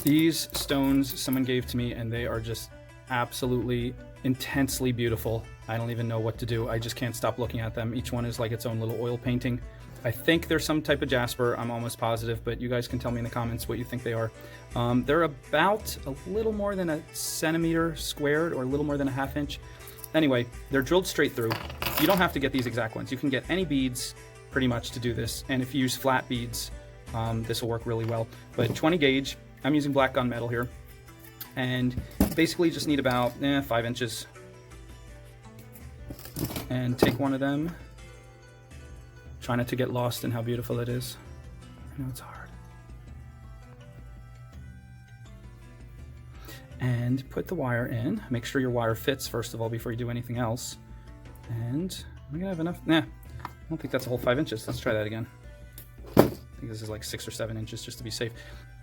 These stones someone gave to me, and they are just absolutely intensely beautiful. I don't even know what to do. I just can't stop looking at them. Each one is like its own little oil painting. I think they're some type of jasper. I'm almost positive, but you guys can tell me in the comments what you think they are. They're about a little more than a centimeter squared, or a little more than a ½ inch. Anyway, they're drilled straight through. You don't have to get these exact ones. You can get any beads pretty much to do this. And if you use flat beads, this will work really well. But 20 gauge, I'm using black gunmetal here. And basically just need about 5 inches. And take one of them. Try not to get lost in how beautiful it is. I know it's hard. And put the wire in. Make sure your wire fits first of all before you do anything else. And am I gonna have enough? Nah, I don't think that's a whole 5 inches. Let's try that again. I think this is like 6 or 7 inches just to be safe.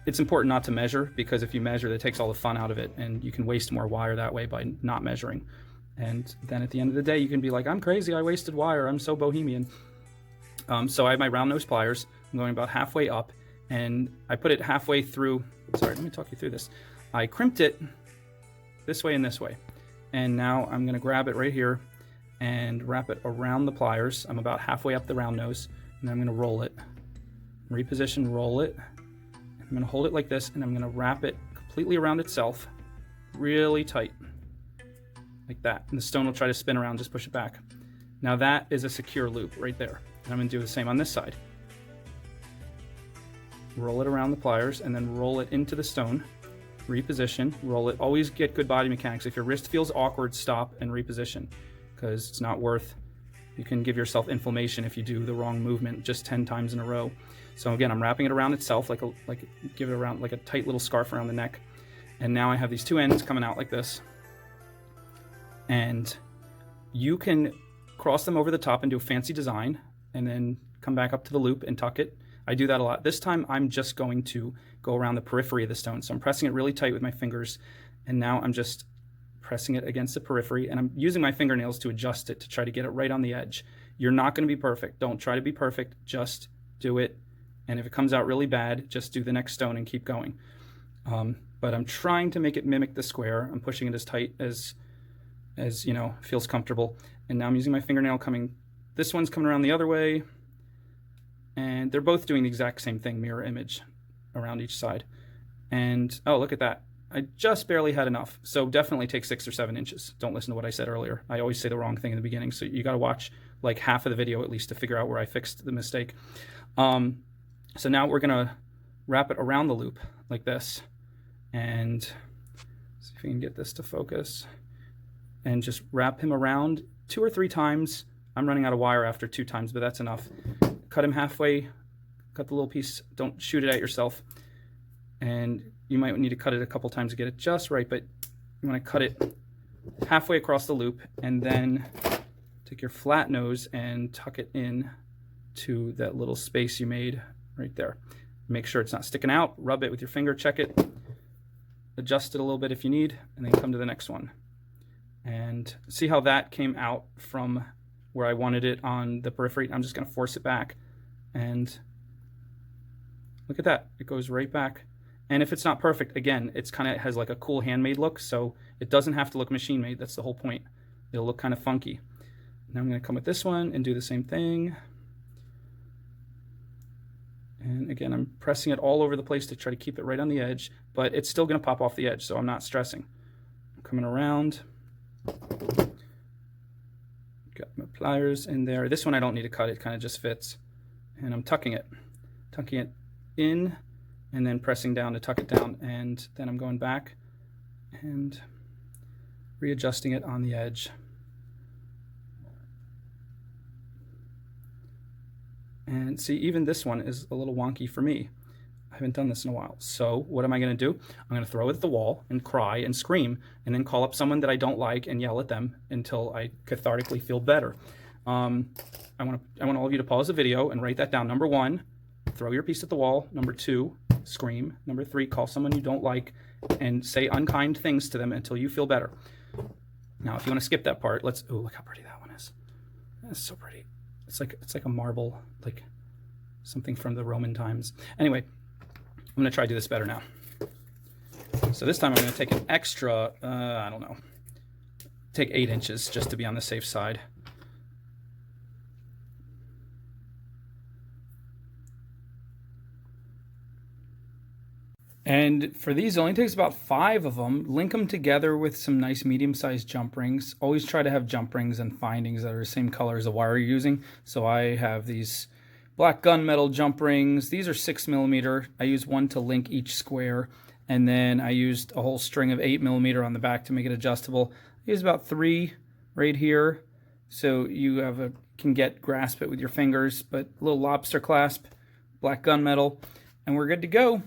It's important not to measure, because if you measure, that takes all the fun out of it, and you can waste more wire that way by not measuring. And then at the end of the day, you can be like, I'm crazy, I wasted wire, I'm so bohemian. So I have my round nose pliers. I'm going about halfway up, and I put it halfway through. Sorry, let me talk you through this. I crimped it this way and this way. And now I'm gonna grab it right here and wrap it around the pliers. I'm about halfway up the round nose, and then I'm gonna roll it. Reposition, roll it. I'm gonna hold it like this, and I'm gonna wrap it completely around itself, really tight, like that. And the stone will try to spin around, just push it back. Now that is a secure loop right there. And I'm gonna do the same on this side. Roll it around the pliers, and then roll it into the stone. Reposition, roll it. Always get good body mechanics. If your wrist feels awkward, stop and reposition, because it's not worth, you can give yourself inflammation if you do the wrong movement just 10 times in a row. So again, I'm wrapping it around itself, give it around like a tight little scarf around the neck. And now I have these two ends coming out like this. And you can cross them over the top and do a fancy design, and then come back up to the loop and tuck it. I do that a lot. This time I'm just going to go around the periphery of the stone. So I'm pressing it really tight with my fingers, and now I'm just pressing it against the periphery, and I'm using my fingernails to adjust it to try to get it right on the edge. You're not going to be perfect. Don't try to be perfect. Just do it. And if it comes out really bad, just do the next stone and keep going. But I'm trying to make it mimic the square. I'm pushing it as tight as you know, feels comfortable. And now I'm using my fingernail coming, this one's coming around the other way, and they're both doing the exact same thing, mirror image around each side. And oh, look at that. I just barely had enough. So definitely take 6 or 7 inches. Don't listen to what I said earlier. I always say the wrong thing in the beginning. So you got to watch like half of the video at least to figure out where I fixed the mistake. So now we're going to wrap it around the loop like this. And see if we can get this to focus. And just wrap him around 2 or 3 times. I'm running out of wire after 2 times, but that's enough. Cut him halfway, cut the little piece, don't shoot it at yourself. And you might need to cut it a couple times to get it just right, but you want to cut it halfway across the loop, and then take your flat nose and tuck it in to that little space you made right there. Make sure it's not sticking out, rub it with your finger, check it, adjust it a little bit if you need, and then come to the next one. And see how that came out from where I wanted it on the periphery. I'm just going to force it back, and look at that. It goes right back. And if it's not perfect, again, it's kind of has like a cool handmade look, so it doesn't have to look machine made. That's the whole point. It'll look kind of funky. Now I'm going to come with this one and do the same thing. And again, I'm pressing it all over the place to try to keep it right on the edge, but it's still going to pop off the edge, so I'm not stressing. I'm coming around. Got my pliers in there. This one I don't need to cut, it kind of just fits. And I'm tucking it in, and then pressing down to tuck it down, and then I'm going back and readjusting it on the edge. And see, even this one is a little wonky for me. I haven't done this in a while. So what am I going to do? I'm going to throw it at the wall and cry and scream, and then call up someone that I don't like and yell at them until I cathartically feel better. I want all of you to pause the video and write that down. Number 1, throw your piece at the wall. Number 2, scream. Number 3, call someone you don't like and say unkind things to them until you feel better. Now, if you want to skip that part, let's. Oh, look how pretty that one is. That's so pretty. It's like a marble, like something from the Roman times. Anyway, I'm gonna try to do this better now. So this time I'm going to take an extra, I don't know, take 8 inches just to be on the safe side. And for these, it only takes about 5 of them. Link them together with some nice medium-sized jump rings. Always try to have jump rings and findings that are the same color as the wire you're using. So I have these black gunmetal jump rings. These are 6mm. I use one to link each square. And then I used a whole string of 8mm on the back to make it adjustable. I use about 3 right here. So you have can grasp it with your fingers, but a little lobster clasp, black gunmetal, and we're good to go.